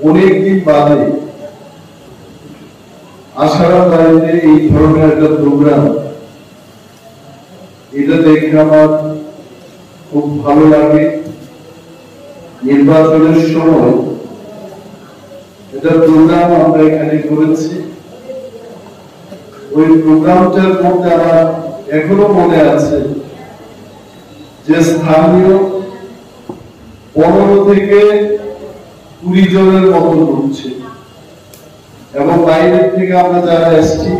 অনেকদিন বাদে আশারাম বাড়িতে এই ধরনের একটা প্রোগ্রাম, এটা দেখে আমার খুব ভালো লাগে। নির্বাচনের সময় এটা প্রোগ্রাম আমরা এখানে করেছি। ওই প্রোগ্রামটার মধ্যে আমার এখনো মনে আছে যে স্থানীয় 15 থেকে 20 জনের মতো ঢুকছে এবং বাইরের থেকে আমরা যারা এসছি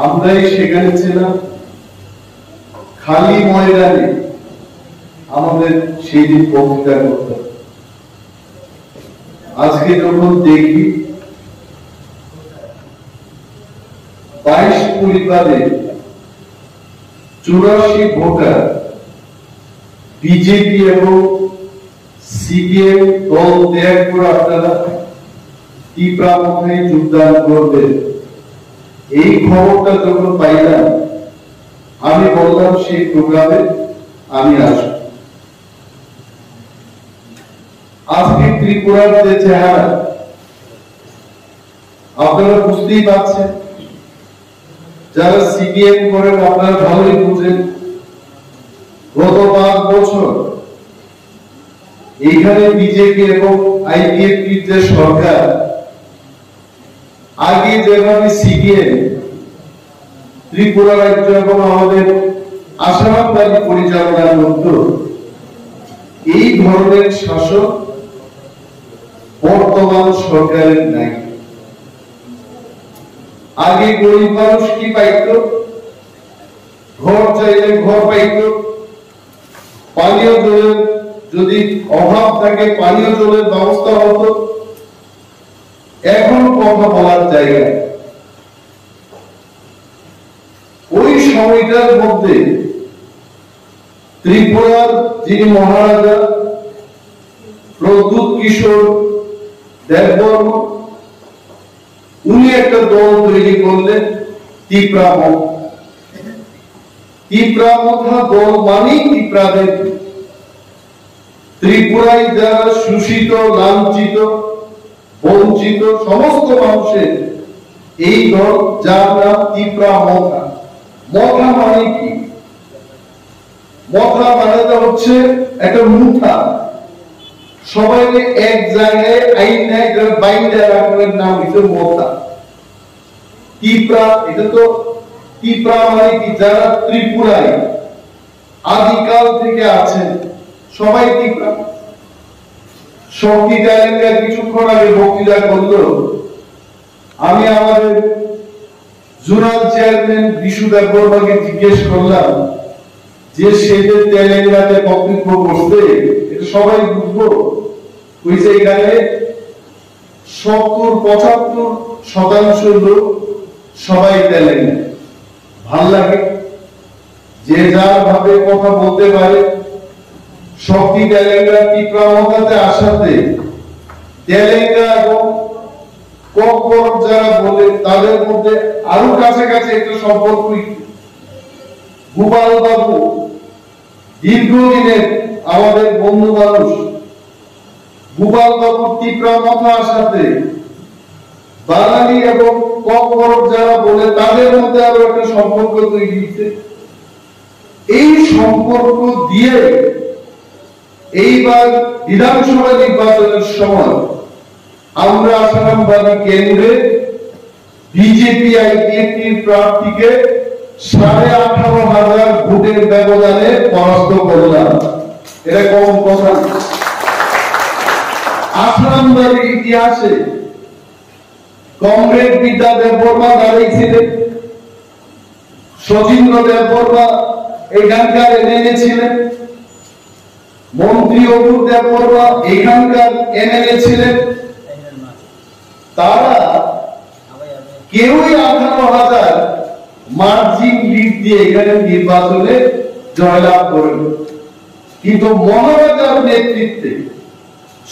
আমরাই সেখানে ছিলাম। খালি ময়দানে আমাদের সেই দিন বক্তৃতা করতে। আজকে যখন দেখি 22 পরিবারে 84 ভোটার বিজেপি এবং সিপিএম দল ত্যাগ করে আপনারা তীব্রামথায় যোগদান করবেন, এই খবরটা যখন পাইলাম আমি বললাম সেই প্রোগ্রামে আমি আসব। আজকে ত্রিপুরার যে চেহারা আপনারা বুঝতেই পারছেন, যারা সিপিএম করেন আপনারা ভালোই বুঝেন। গত 5 বছর এইখানে বিজেপি এবং আইপিএফটির যে সরকার, আগে যেভাবে সিপিএম ত্রিপুরা রাজ্য এবং আমাদের আসাম রাজ্য পরিচালনা করত, এই ধরনের শাসন বর্তমান সরকারের নাই। আগে গরিব মানুষ কি পাইত? ঘর চাইলে ঘর পাইত, পানীয় জলের যদি অভাব থাকে পানীয় জলের ব্যবস্থা হতো। এখন কথা বলার জায়গা, ওই সময়টার মধ্যে ত্রিপুরার যিনি মহারাজা প্রদ্যুৎ কিশোর দেববর্মা, উনি একটা দল তৈরি করলেন তীব্রামথা দল মানেই তীব্রাদের। ত্রিপুরায় যারা শোষিত, লাঞ্ছিত, বঞ্চিত সমস্ত মানুষের এই দল, যার নাম তীব্রামথা। মথা মানে কি? মথা মানে হচ্ছে একটা মুঠা, সবাইকে এক জায়গায় আইন নেয়, বাইন্দা রাখার নাম হচ্ছে মথা। তীব্রা, এটা তো তীব্রা মানে কি? যারা ত্রিপুরায় আদিকাল থেকে আছেন সবাই তীব্রা। শক্তি তেলেঙ্গা কিছুক্ষণ আগে বক্তৃতা করলো, আমি আমাদের জোনাল চেয়ারম্যান বিশু দেববর্মাকে জিজ্ঞেস করলাম যে সেদের তেলেঙ্গাতে বক্তব্য করতে এটা সবাই বুঝবো? কইছে এখানে 70-75% লোক সবাই তেলেঙ্গা। ভাল লাগে যে যার ভাবে কথা বলতে পারে। শক্তি তেলেঙ্গা তীব্রামথাতে আসাতে তেলেঙ্গা এবং ককবরক যারা বলে তাদের মধ্যে আরো কাছাকাছি একটা সম্পর্ক। গোপাল বাবু দীর্ঘদিনের আমাদের বন্ধু মানুষ, গোপাল বাবু তীব্রামথা আসাতে বাঙালি এবং ককবরক যারা বলে তাদের মধ্যে আরো একটা সম্পর্ক তৈরি হচ্ছে। এই সম্পর্ক দিয়ে এইবার বিধানসভা নির্বাচনের সময় আমরা আসারামবাড়ি কেন্দ্রে বিজেপি আইপিএফটির প্রার্থীকে 18,500 ভোটের ব্যবধানে পরাস্ত করলাম। এটা কম কথা। আসারামবাড়ির ইতিহাসে কমরেড বিদ্যা দেববর্মা দাঁড়িয়েছিলেন, শচীন্দ্র দেববর্মা এখানকার এমএলএ ছিলেন, মন্ত্রী অপুর দেববর্মা এখানকার এমএলএ ছিলেন। তারা কেউই 18,000 মার্জিন লিড দিয়ে এখানে নির্বাচনে জয়লাভ করেন। কিন্তু মনোরাজার নেতৃত্বে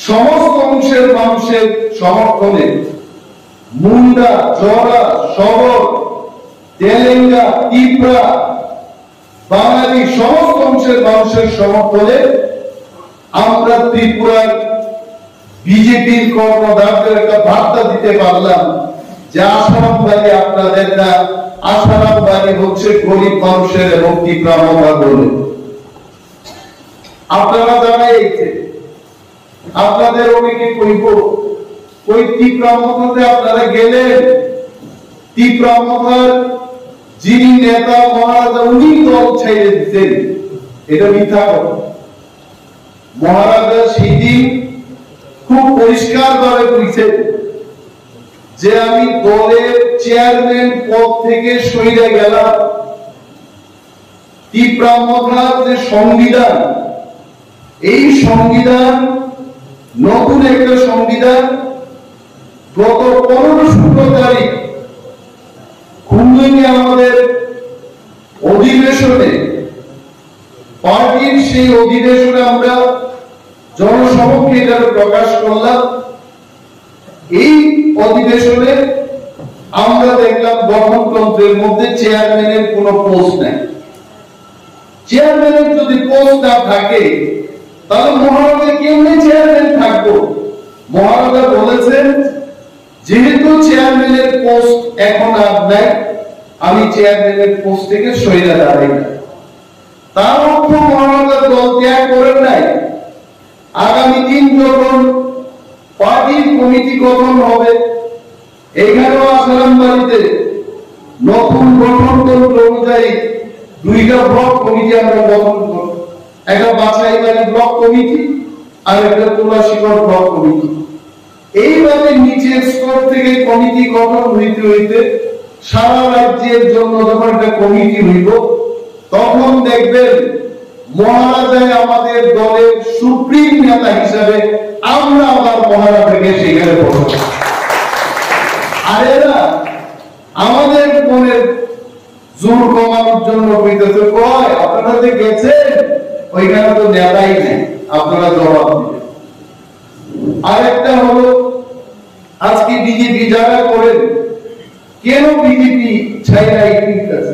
সমস্ত অংশের মানুষের সমর্থনে মুন্ডা, জরা, সবর, তেলেঙ্গা, ত্রিপুরা, বাঙালি সমস্ত অংশের মানুষের সমর্থনে আমরা ত্রিপুরার বিজেপির কর্মদারদের একটা বার্তা দিতে পারলাম যে আশারামবাড়ি আপনাদের না, আশারামবাড়ি হচ্ছে গরিব মানুষের এবং তীব্রামতা বলে। আপনারা জানাইছে আপনাদের অনেকে কইব ওই তীব্রামতাতে আপনারা গেলেন, তীব্রামতার যিনি নেতা মহারাজা উনি দল ছেড়ে দিতেন, এটা মিথ্যা কথা। মহারাজা সেই দিন খুব পরিষ্কার ভাবে বলেছেন যে আমি দলের চেয়ারম্যান পদ থেকে সরে গেলাম। তীব্রামতার যে সংবিধান, এই সংবিধান নতুন একটা সংবিধান গত 15-16 তারিখ খুলনায় আমাদের অধিবেশনে, পার্টির সেই অধিবেশনে আমরা জনসমক্ষে এটা প্রকাশ করলাম। এই অধিবেশনে আমরা দেখলাম গঠনতন্ত্রের মধ্যে চেয়ারম্যানের কোনো পোস্ট নেই। চেয়ারম্যানের যদি পোস্ট না থাকে তাহলে মহারাজা কেমনে চেয়ারম্যান থাকবো? মহারাজা বলেছেন যেহেতু চেয়ারম্যানের পোস্ট এখন আর নাই, আমি চেয়ারম্যানের পোস্ট থেকে সরে দাঁড়াই না। তার অর্থ মহারাজা দল ত্যাগ করেন নাই। আগামী দিন যখন পার্টির কমিটি গঠন হবে, এখানেও আশারামবাড়িতে নতুন গঠনতন্ত্র অনুযায়ী 2টা ব্লক কমিটি আমরা গঠন করব। একটা বাছাইবাড়ি ব্লক কমিটি আর একটা তুলাশিগড় ব্লক কমিটি। এইভাবে নিচের স্তর থেকে কমিটি গঠন হইতে হইতে সারা রাজ্যের জন্য যখন একটা কমিটি হইব, তখন দেখবেন মহারাজায় আমাদের দলের সুপ্রিম নেতা হিসাবে আমরা আবার মহারাজাকে সেখানে বসব। আর এরা আমাদের মনের জোর কমানোর জন্য কইতেছে, কয় আপনারা যে গেছেন ওইখানে তো নেতাই নেই, আপনারা জবাব দিবেন। আরেকটা হলো আজকে বিজেপি যারা করেন, কেন বিজেপি ছাইরা ইতিহাস?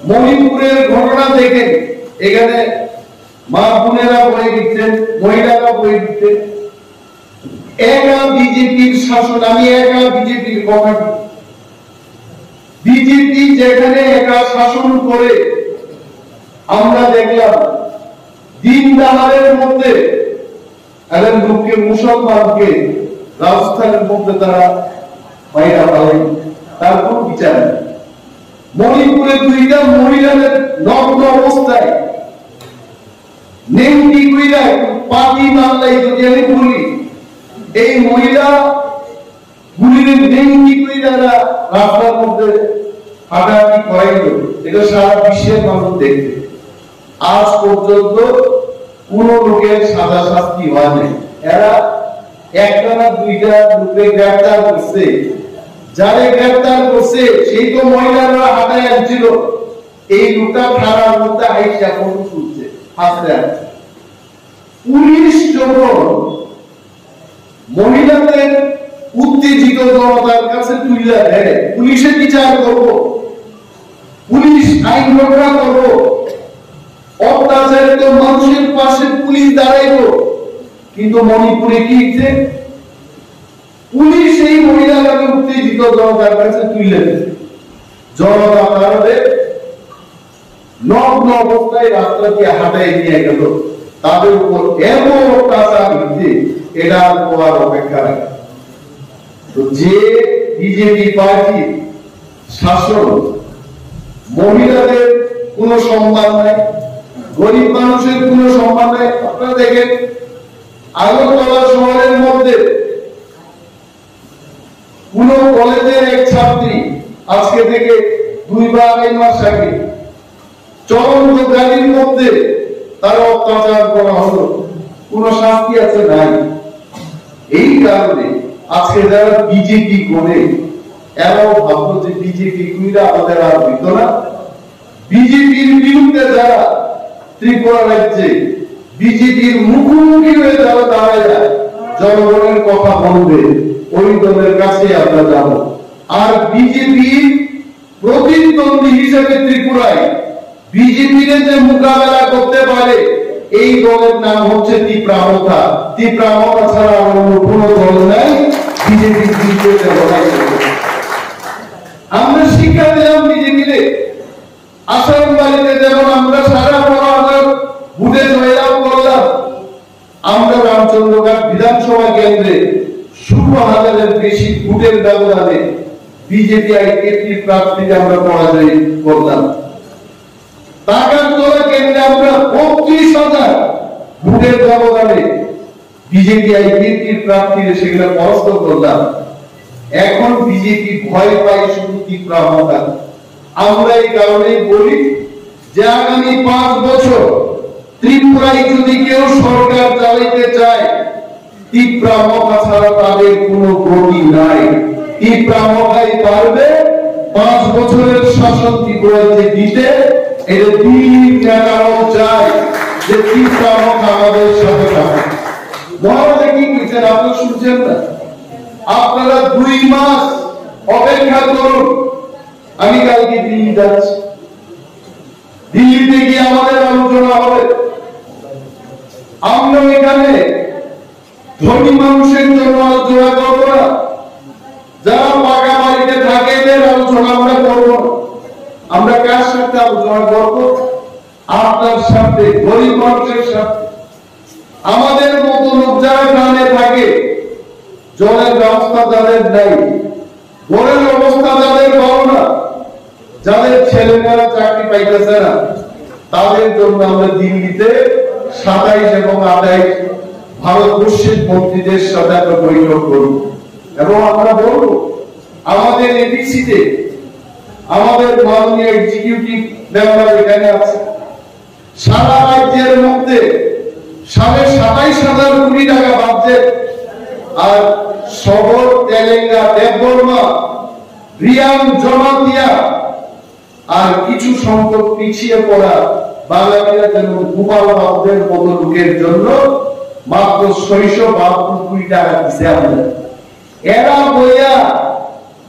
মণিপুরের ঘটনা দেখেন, এখানে মা বোনেরা বই দিচ্ছেন, মহিলারা বই দিচ্ছেন। একা বিজেপির শাসন, আমি একা বিজেপির কথা, বিজেপি যেখানে একা শাসন করে আমরা দেখলাম দিন দাহারের মধ্যে একজন লোককে, মুসলমানকে রাজস্থানের মধ্যে তারা মাইরা পালেন, তার কোন বিচার নেই। মণিপুরে 2টা মহিলাদের নগ্ন অবস্থায় নেংটি কইরা পাটি মারলাই, যদি আমি বলি এই মহিলা গুলির নেংটি কইরা রাস্তার মধ্যে হাঁটাহাঁটি করাইল, এটা সারা বিশ্বের মানুষ দেখবে। আজ পর্যন্ত কোন লোকের সাজা শাস্তি হয় নাই। এরা একটা না 2টা লোককে গ্রেফতার করছে, যারে গ্রেফতার করছে সেই তো মহিলারা হাঁটায় আসছিল, এই লোকটা থানার মধ্যে আইসা ফোন শুনছে, হাসতে আছে। পুলিশ যখন মহিলাদের উত্তেজিত জনতার কাছে তুলে দেয়, পুলিশে বিচার করব, পুলিশ আইন রক্ষা করব, অত্যাচারিত মানুষের পাশে পুলিশ দাঁড়াইব। কিন্তু মণিপুরে কি হচ্ছে? পুলিশ এই মহিলাকে উত্তেজিত জনতার কাছে তুলে দিচ্ছে। জনতা তাদের নগ্ন অবস্থায় রাস্তা দিয়ে হাঁটাই নিয়ে গেল, তাদের উপর এত অত্যাচার হচ্ছে, এটা আর হওয়ার অপেক্ষা রাখে। তো যে বিজেপি পার্টি শাসন, মহিলাদের কোনো সম্মান নাই, গরিব মানুষের কোনো সম্মান নাই। আপনারা দেখেন আগরতলা শহরের মধ্যে কোন কলেজের এক ছাত্রী আজকে থেকে 2 বা 2.5 মাস আগে চলন্ত গাড়ির মধ্যে তার অত্যাচার করা হলো, কোন শাস্তি আছে নাই। এই কারণে আজকে যারা বিজেপি করে এরাও ভাবলো যে বিজেপি কইরা আমাদের আর হইত না। বিজেপির বিরুদ্ধে যারা ত্রিপুরা রাজ্যে বিজেপির মুখোমুখি হয়ে যারা দাঁড়ায় যায়, জনগণের কথা বলবে, ওই দলের কাছে আমরা যাব। আর বিজেপির প্রতিদ্বন্দ্বী হিসেবে ত্রিপুরায় বিজেপির যে মোকাবেলা করতে পারে এই দলের নাম হচ্ছে তীব্রামতা। তীব্রামতা ছাড়া অন্য কোনো দল নাই বিজেপি বিরুদ্ধে লড়াই করবে। আমরা শিক্ষা দিলাম বিজেপিতে, আসাম বাড়িতে যেমন আমরা সারা বড় ভোটে জয়লাভ করলাম, আমরা রামচন্দ্রঘাট বিধানসভা কেন্দ্রে 16,000-এর বেশি ভোটের ব্যবধানে বিজেপি আইপিএফটি প্রার্থীকে আমরা পরাজয় করলাম। টাকারতলা কেন্দ্রে আমরা 35,000 ভোটের ব্যবধানে বিজেপি আইপিএফটি প্রার্থীকে সেখানে পরাস্ত করলাম। এখন বিজেপি ভয় পায় শুধু তীব্রামতা। আমরা এই কারণে বলি যে আগামী 5 বছর ত্রিপুরায় যদি কেউ সরকার চালাইতে চায়, তীব্রামতা ছাড়া তাদের কোনো গতি নাই। তীব্রামতাই পারবে 5 বছরের শাসন ত্রিপুরাতে দিতে। এর দিন নেতারাও চায় যে তীব্রামতা আমাদের সাথে থাকে। মহারাজা কি কইছেন আপনারা শুনছেন না? আপনারা 2 মাস অপেক্ষা করুন, আমি কালকে দিল্লি যাচ্ছি। দিল্লিতে গিয়ে আমাদের আলোচনা হবে। আমরা এখানে ধনী মানুষের জন্য আলোচনা করবো না, যারা পাকা বাড়িতে থাকে এদের আলোচনা আমরা করবো। আমরা কার সাথে আলোচনা করবো? আপনার সাথে, গরিব মানুষের সাথে। আমাদের মতো লোক যারা গ্রামে থাকে, জলের ব্যবস্থা যাদের নাই, ঘরের অবস্থা যাদের ভালো না, যাদের ছেলেমেয়েরা চাকরি পাইতেছে না, তাদের জন্য আমরা দিল্লিতে 27 এবং 28 ভারতবর্ষের মন্ত্রীদের সাথে আমরা বৈঠক করব এবং আমরা বলব আমাদের এডিসিতে আমাদের মাননীয় এক্সিকিউটিভ মেম্বার এখানে আছে, সারা রাজ্যের মধ্যে 27,500 কোটি টাকা বাজেট, আর শহর তেলেঙ্গা, দেববর্মা, রিয়াং, জমাতিয়া আর কিছু সংখ্যক পিছিয়ে পড়া বাঙালিরা যেন গোপাল বাবুদের মতো লোকের জন্য মাত্র 672 কোটি টাকা দিছে। আমাদের এরা বইয়া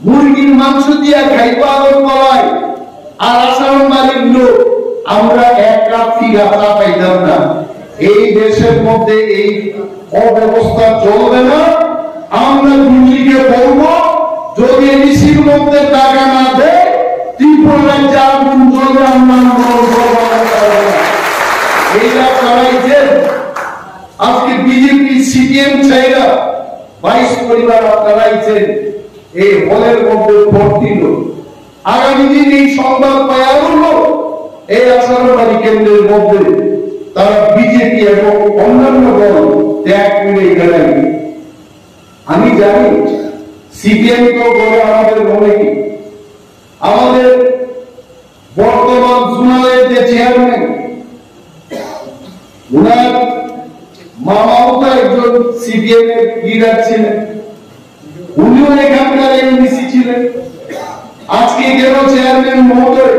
মুরগির মাংস দিয়া খাইবা কলাই, আর আসাম বাড়ির লোক আমরা এক কাপ ফিরাতা পাইতাম না। এই দেশের মধ্যে এই অব্যবস্থা চলবে না। আমরা দিল্লিকে বলবো, যদি এডিসির মধ্যে টাকা না দেয়, ত্রিপুরায় যা গুণ চলবে আমরা এইটা চালাইছেন। আজকে বিজেপি সিপিএম চাইরা 22 পরিবার আপনারাইছেন এই হলের মধ্যে ভর্তি লোক। আগামী দিন এই সংবাদ পাওয়া হলো এই আসামবাড়ি কেন্দ্রের মধ্যে তারা বিজেপি এবং অন্যান্য দল ত্যাগ করে এখানে। আমি জানি সিপিএম তো বলে আমাদের মনে কি, আমাদের বর্তমান জুনালের যে চেয়ারম্যান, উনার মামাও তো একজন সিপিএম এর লিডার ছিলেন, উনিও এখানকার এমডিসি ছিলেন। আজকে গেল চেয়ারম্যান মহোদয়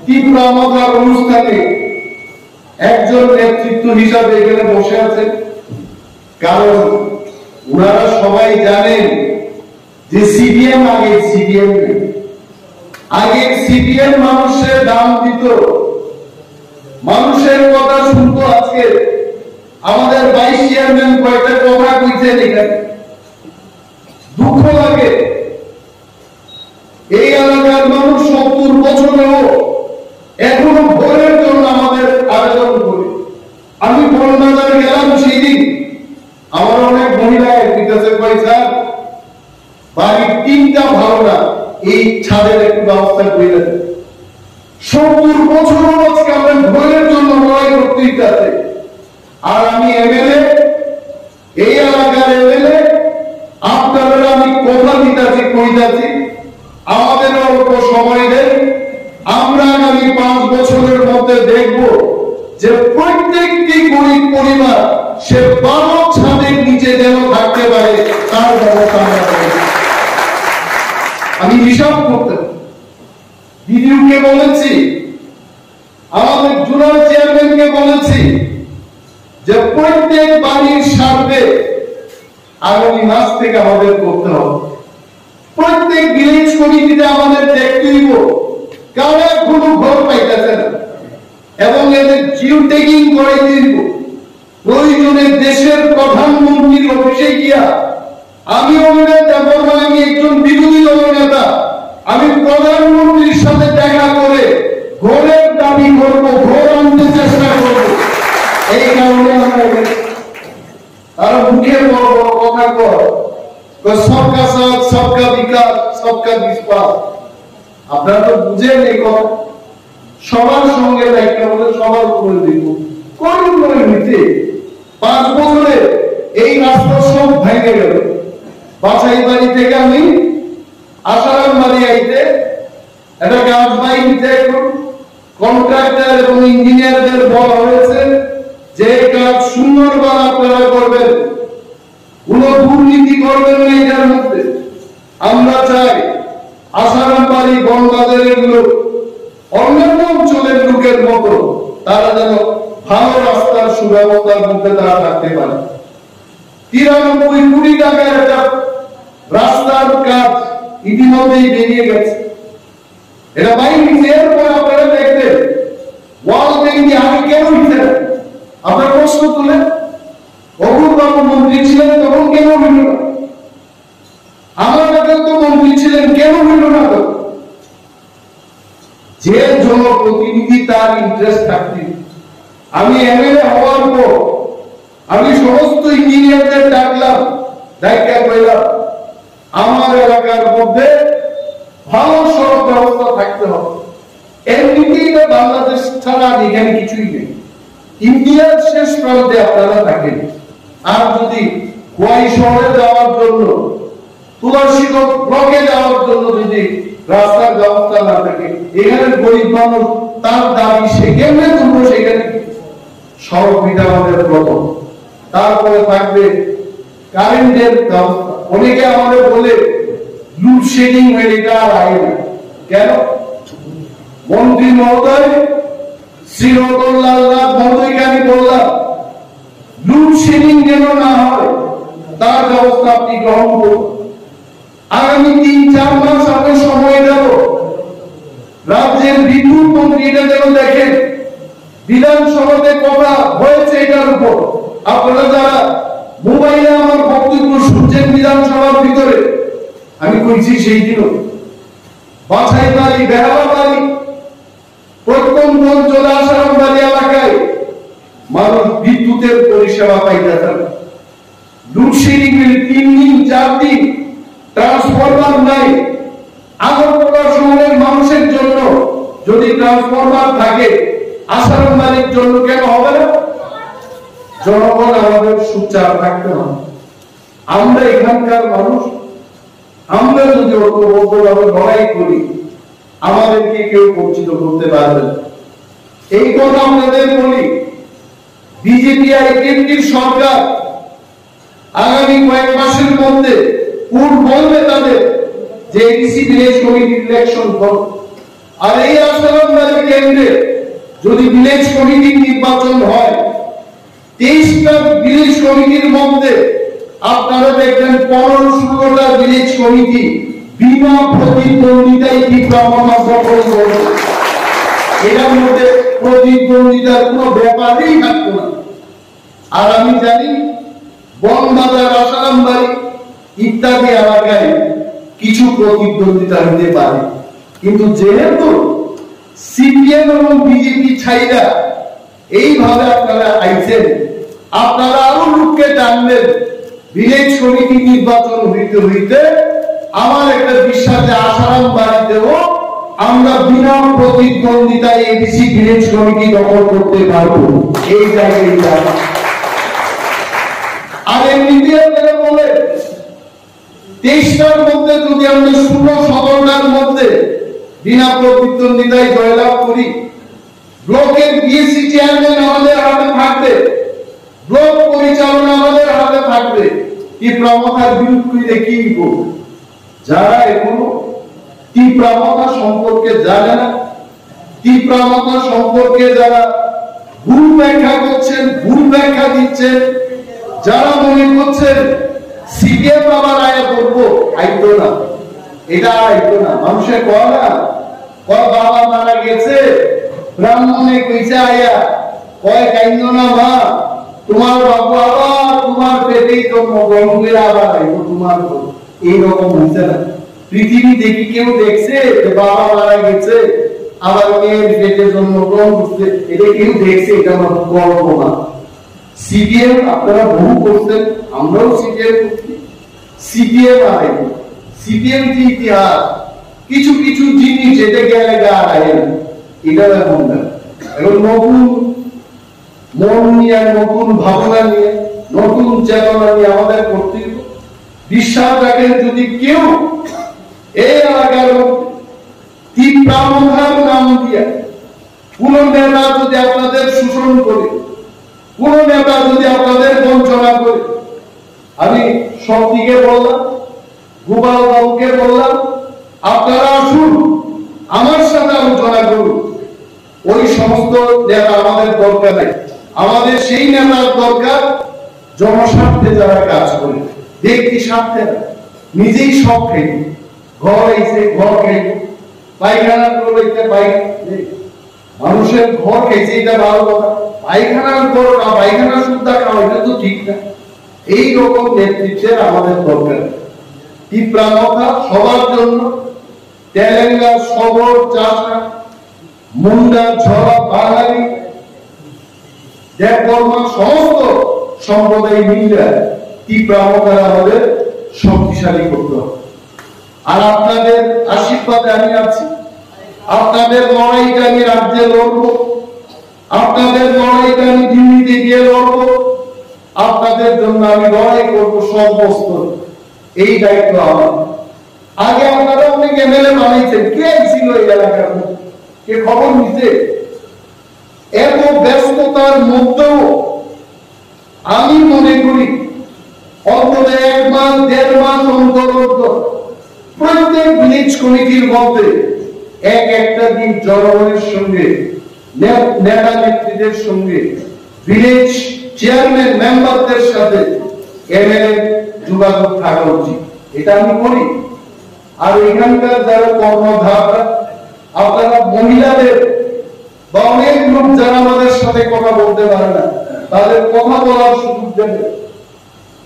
তীব্রামতার অনুষ্ঠানে একজন নেতৃত্ব হিসাবে এখানে বসে আছেন, কারণ উনারা সবাই জানেন যে সিপিএম আগে সিপিএম মানুষের দাম দিত, মানুষের কথা শুনতো। আজকে আমাদের ভাইস চেয়ারম্যান কয়েকটা কথা কইছেন এখানে, দুঃখ লাগে। এই এলাকার মানুষ 70 বছরেও এখনো ভোটের জন্য আমাদের আবেদন করে। আমি বনবাজারে গেলাম সেই দিন, আমার অনেক মহিলা বিকাশে পয়সা বাড়ির 3টা ভালো না, এই ছাদের একটু ব্যবস্থা করে দেন। 70 বছরও আজকে আমরা ভোটের জন্য লড়াই করতে চাচ্ছি। আর আমি এমএলএ, এই এলাকার এমএলএ, আপনারা আমি কথা দিতেছি, কইতাছি আমাদের অল্প সময় দেন। আমরা আগামী 5 বছরের মধ্যে দেখব যে প্রত্যেকটি গরিব পরিবার সে 12 ছাদের নিচে যেন থাকতে পারে, তার ব্যবস্থা আমরা করব। আমি হিসাব করতে বিডিওকে বলেছি, আমাদের জোনাল চেয়ারম্যানকে বলেছি যে প্রত্যেক বাড়ির স্বার্থে আগামী মাস থেকে আমাদের করতে হবে। প্রত্যেক ভিলেজ কমিটিতে আমাদের দেখতে দিব কারা কোনো ঘর পাইতেছে না। এবং এদের জিও ট্যাগিং করে দিব। প্রয়োজনে দেশের প্রধানমন্ত্রীর অফিসে গিয়া আমি অনুরোধ করব, আমি একজন বিরোধী দলের নেতা, আমি প্রধানমন্ত্রীর সাথে দেখা করে ঘোরের দাবি করব, ঘোর আনতে চেষ্টা করব। এই কারণে আমরা তারা মুখে বড় বড় কথা কয়, সবকা সাথ সবকা বিকাশ সবকা বিশ্বাস। আপনারা তো বুঝেন এই কথা, সবার সঙ্গে দায়িত্ব হলে সবার উপরে দিব। কোন উন্নয়ন হইতে 5 বছরে এই রাস্তা সব ভেঙে গেল। বাছাই বাড়ি থেকে আমি আসারাম বাড়ি আইতে একটা গাছ বাই নিতে এখন কন্ট্রাক্টর এবং ইঞ্জিনিয়ারদের বলা হয়েছে যে কাজ সুন্দরভাবে আপনারা করবেন, কোনো দুর্নীতি করবেন না এটার মধ্যে। আমরা চাই আসারাম বাড়ি বনবাজার এগুলো অন্যান্য অঞ্চলের লোকের মতো তারা যেন ভালো রাস্তার সুব্যবস্থার মধ্যে তারা থাকতে পারে। 93 কোটি টাকার একটা রাস্তার কাজ ইতিমধ্যেই বেরিয়ে গেছে। এটা বাইরে এরপর আপনারা দেখবেন ওয়াল ব্যাংকে আগে কেন হইছে না? আপনার প্রশ্ন তুলে অপূর্বাবু মন্ত্রী ছিলেন তখন কেন হইল না? আমার কাছে তো মন্ত্রী ছিলেন, কেন হইল না? যে জনপ্রতিনিধি তার ইন্টারেস্ট থাকতে, আমি এমএলএ হওয়ার পর আমি সমস্ত ইঞ্জিনিয়ারদের ডাকলাম, ডাকা কইলাম আমার এলাকার মধ্যে ভালো সড়ক ব্যবস্থা থাকতে হবে। এমনিতেই বাংলাদেশ ছাড়া এখানে কিছুই নেই, ইন্ডিয়ার শেষ প্রান্তে আপনারা থাকেন। আর যদি খোয়াই শহরে যাওয়ার জন্য, তুলসীগঞ্জ ব্লকে যাওয়ার জন্য যদি রাস্তার ব্যবস্থা না থাকে, এখানে গরিব মানুষ তার দাবি সেখানে তুলবো, সেখানে সড়ক বিটা আমাদের প্রথম। তারপরে থাকবে কারেন্টের ব্যবস্থা। অনেকে আমাদের বলে লোডশেডিং এটা আর আয় না কেন? মন্ত্রী মহোদয় শ্রী রতনলাল নাথ মহোদয়কে আমি বললাম লোডশেডিং যেন না হয় তার ব্যবস্থা আপনি গ্রহণ করুন। আগামী 3-4 মাস আমরা সময় দেব, রাজ্যের বিদ্যুৎ মন্ত্রী এটা যেন দেখেন বিধানসভাতে কথা হয়েছে এটার উপর। আপনারা যারা মোবাইলে আমার বক্তব্য শুনছেন বিধানসভার ভিতরে, আমি কইছি সেই দিনও বাছাই বাড়ি, বেহালা বাড়ি, প্রত্যন্ত অঞ্চলে আসারাম বাড়ি এলাকায় মানুষ বিদ্যুতের পরিষেবা পাইতেছে না। লোডশেডিং 3 দিন 4 দিন, ট্রান্সফরমার নাই। আগরতলা শহরের মানুষের জন্য যদি ট্রান্সফরমার থাকে, আসারাম বাড়ির জন্য কেন হবে না? জনগণ আমাদের সুচার থাকতে হবে। আমরা এখানকার মানুষ, আমরা যদি ঐক্যবদ্ধভাবে লড়াই করি, আমাদেরকে কেউ বঞ্চিত করতে পারবে না। এই কথা আমাদের বলি। বিজেপি আইএনডির সরকার আগামী কয়েক মাসের মধ্যে কোর্ট বলবে তাদের যে এডিসি ভিলেজ কমিটির ইলেকশন করো। আর এই আসারাম বাড়ি কেন্দ্রে যদি ভিলেজ কমিটির নির্বাচন হয়, 23টা ভিলেজ কমিটির মধ্যে আপনারা দেখবেন 15-16টা ভিলেজ কমিটি বিনা প্রতিদ্বন্দ্বিতায় তীব্রমনা দখল করবে। এটার মধ্যে প্রতিদ্বন্দ্বিতার কোনো ব্যাপারই থাকতো না। আর আমি জানি বনবাজার, আসারাম বাড়ি ইত্যাদি এলাকায় কিছু প্রতিদ্বন্দ্বিতা হতে পারে, কিন্তু যেহেতু সিপিএম এবং বিজেপি ছাইরা এইভাবে আপনারা আইছেন, আপনারা আরো লোককে টানবেন। ভিলেজ কমিটি নির্বাচন হইতে হইতে আমার একটা বিশ্বাস যে আসারাম বাড়িতেও আমরা বিনা প্রতিদ্বন্দ্বিতায় এডিসি ভিলেজ কমিটি দখল করতে পারবো। এই জায়গায় আর এমনিতে আপনারা বলে 23টার মধ্যে যদি আমরা 16-17টার মধ্যে বিনা প্রতিদ্বন্দ্বিতায় জয়লাভ করি, ব্লকের বিএসসি চেয়ারম্যান আমাদের হাতে থাকবে, ব্লক পরিচালনা আমাদের হাতে থাকবে। কি প্রমথার বিরুদ্ধে কি করব? যারা এখনো তীব্রমতা সম্পর্কে জানে না, তীব্রমতা সম্পর্কে যারা ভুল ব্যাখ্যা করছেন, ভুল ব্যাখ্যা দিচ্ছেন, যারা মনে করছেন সিপিএম আবার আয়া করবো, আইতো না, এটা আইতো না। মানুষের কয় না, কয় বাবা মারা গেছে ব্রাহ্মণে কইছে আয়া কয় কাইন্দ না মা, তোমার বাবু আবার তোমার পেটেই জন্মগ্রহণ করে আবার আইব তোমার। এইরকম হইছে না। পৃথিবী দেখি কেউ দেখছে যে বাবা মারা গেছে আবার মেয়ের পেটে জন্মগ্রহণ করছে? এটা কেউ দেখছে? এটা আমার কল্পনা। সিপিএম আপনারা বহু করছেন, আমরাও সিপিএম করছি। সিপিএম আয়, সিপিএম কি ইতিহাস, কিছু কিছু জিনিস এটা গেলে গা আয় না, এটা এখন না। এখন নতুন মন নিয়ে, নতুন ভাবনা নিয়ে, নতুন চেতনা নিয়ে আমাদের কর্তৃত্ব বিশ্বাস রাখেন। যদি কেউ এই এলাকার তীব্রামধার নাম দিয়ে কোন নেতা যদি আপনাদের শোষণ করে, কোন নেতা যদি আপনাদের বঞ্চনা করে, আমি সবদিকে বললাম, গোপাল বাবুকে বললাম, আপনারা আসুন আমার সাথে আলোচনা করুন। ওই সমস্ত নেতা আমাদের দরকার নেই। আমাদের সেই নেতার দরকার জনস্বার্থে যারা কাজ করে, ব্যক্তি স্বার্থে না। নিজেই সব খাইব, ঘর আইছে ঘর খাইব, পায়খানা করতে মানুষের ঘর খাইছে, এটা ভালো কথা। পায়খানার ঘর না, পায়খানা সুদ্ধা খাওয়া, এটা তো ঠিক না। এই রকম নেতৃত্বের আমাদের দরকার। তীব্রামথা সবার জন্য, তেলেঙ্গা, সবর, চাষা, মুন্ডা, ঝড়া, বাঙালি, দেববর্মা, সমস্ত সম্প্রদায় মিলে তীব্রামথা আমাদের শক্তিশালী করতে হবে। আর আপনাদের আশীর্বাদে আমি আছি। আপনাদের লড়াইটা আমি রাজ্যে লড়বো, আপনাদের লড়াইটা আমি দিল্লিতে গিয়ে লড়বো, আপনাদের জন্য আমি লড়াই করবো সর্বস্ত। এই দায়িত্ব আমার। আগে আপনারা অনেক এমএলএ বানাইছেন, কে ছিল এই এলাকার, কে খবর নিতে? এত ব্যস্ততার মধ্যেও আমি মনে করি অন্তত 1 মাস 1.5 মাস অন্তর অন্তর প্রত্যেক ভিলেজ কমিটির মধ্যে একটা দিন জনগণের সঙ্গে, নেতা নেত্রীদের সঙ্গে, ভিলেজ চেয়ারম্যান মেম্বারদের সাথে এমএলএ যোগাযোগ থাকা উচিত। এটা আমি করি। আর এখানকার যারা কর্মধারা, আপনারা মহিলাদের বা অনেক লোক যারা আমাদের সাথে কথা বলতে পারে না, তাদের কথা বলার সুযোগ দেবে।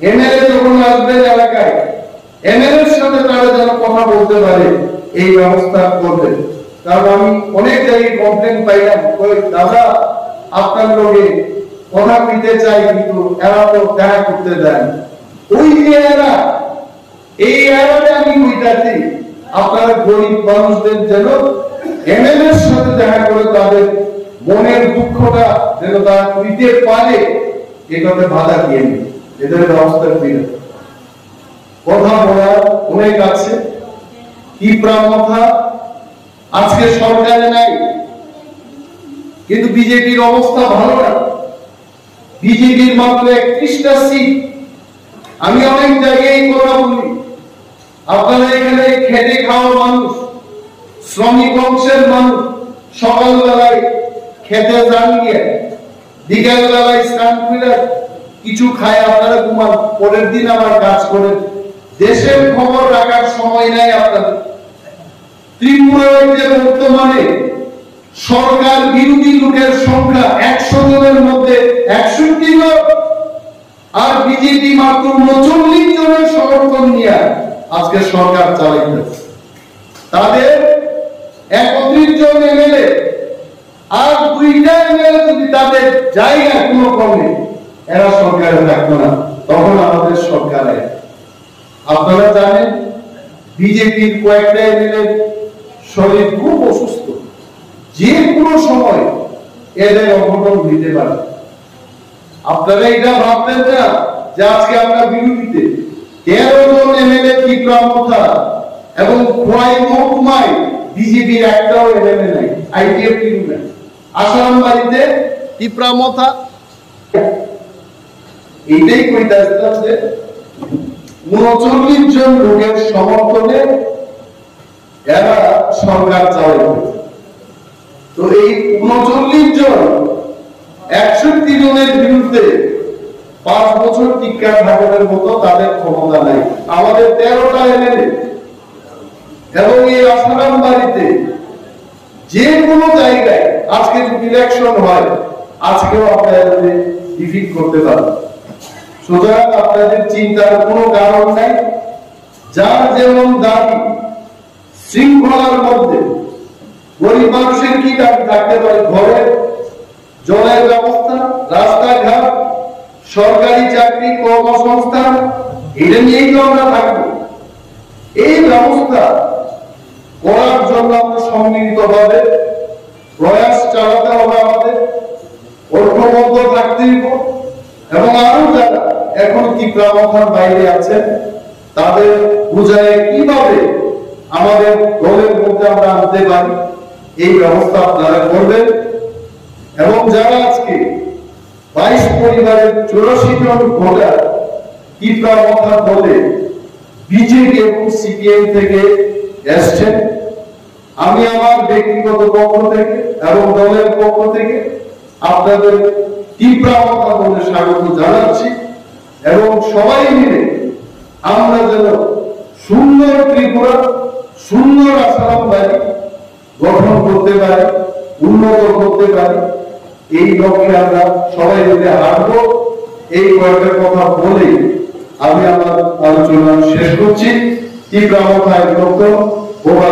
এমএলএ যখন আসবেন এলাকায়, এমএলএ এর সাথে তারা যেন কথা বলতে পারে, এই ব্যবস্থা করবেন। কারণ আমি অনেক জায়গায় কমপ্লেন পাইলাম, দাদা আপনার লোকে কথা দিতে চাই কিন্তু এরা তো দেখা করতে দেন। ওই যে এরা, এই এরাতে আমি বুঝাচ্ছি আপনারা গরিব মানুষদের যেন এমএলএ এর সাথে দেখা করে তাদের মনের দুঃখটা যেন তারা দিতে পারে, এটাতে বাধা দিয়ে নেই, এদের ব্যবস্থা দিন। কথা বলার অনেক আছে। তীব্রামথা আজকে সরকারে নাই, কিন্তু বিজেপির অবস্থা ভালো না। বিজেপির মাত্র 31টা সিট। আমি অনেক জায়গায় কথা বলি, আপনারা এখানে খেটে খাওয়া মানুষ, শ্রমিক অংশের মানুষ, সকালবেলায় খেতে যান গিয়ে, বিকাল বেলায় স্নান করে কিছু খায়, আপনারা ঘুমান, পরের দিন আবার কাজ করেন। দেশের খবর রাখার সময় নাই আপনাদের। ত্রিপুরায় যে বর্তমানে সরকার বিরোধী লোকের সংখ্যা 100 জনের মধ্যে 61 জন, আর বিজেপি মাত্র 39 জনের সমর্থন নিয়ে আজকে সরকার চালাইতেছে। তাদের 31 জন এমএলএ আর 2টা এমএলএ যদি তাদের জায়গা কোনো কমে, এরা সরকারে থাকতো না, তখন আমাদের সরকারে। আপনারা জানেন বিজেপির কয়েকটা এমএলএ শরীর খুব অসুস্থ, যে কোনো সময় এদের অঘটন দিতে পারে। আপনারা এটা ভাববেন না যে আজকে আমরা বিরোধীতে 13 জন এমএলএ তীব্রামথা এবং খোয়াই মহকুমায় বিজেপির একটাও এমএলএ নাই, আইটিএফ টিম নাই। আসারামবাড়িতে তীব্রামথা, এইটাই কইতে আসছে 39 জন লোকের সমর্থনে এরা সরকার চালাবে। তো এই 39 জন 61 জনের বিরুদ্ধে 5 বছর টিকা থাকার মতো তাদের ক্ষমতা নাই। আমাদের 13টা এমএলএ এবং এই আসারামবাড়িতে যে কোনো জায়গায় আজকে যদি ইলেকশন হয় আজকেও আপনারা যদি ডিফিট করতে পারেন। সুতরাং আপনাদের চিন্তার কোনো কারণ নাই। যার যেমন দাবি শৃঙ্খলার মধ্যে, গরিব মানুষের কি দাবি থাকতে পারে? ঘরে জলের ব্যবস্থা, রাস্তাঘাট, সরকারি চাকরি, কর্মসংস্থান, এটা নিয়েই তো আমরা থাকবো। এই ব্যবস্থা করার জন্য আমরা সম্মিলিতভাবে প্রয়াস চালাতে হবে, আমাদের ঐক্যবদ্ধ থাকতে হবে এবং আরো যারা এখন তীব্রাবস্থার বাইরে আছেন তাদের বুঝায় কিভাবে আমাদের দলের মধ্যে আমরা আনতে পারি এই ব্যবস্থা আপনারা করবেন। এবং যারা আজকে 22 পরিবারের 84 জন ভোটার তীব্রাবস্থার দলে বিজেপি এবং সিপিএম থেকে এসছেন, আমি আমার ব্যক্তিগত পক্ষ থেকে এবং দলের পক্ষ থেকে আপনাদের তীব্রাবস্থার দলে স্বাগত জানাচ্ছি এবং সবাই মিলে আমরা যেন সুন্দর ত্রিপুরা, সুন্দর আসাম বাড়ি গঠন করতে পারি, উন্নত করতে পারি, এই লক্ষ্যে আমরা সবাই মিলে হাঁটবো। এই কয়েকটা কথা বলেই আমি আমার আলোচনা শেষ করছি। তীব্রাবস্থায় লক্ষ্য, বোবা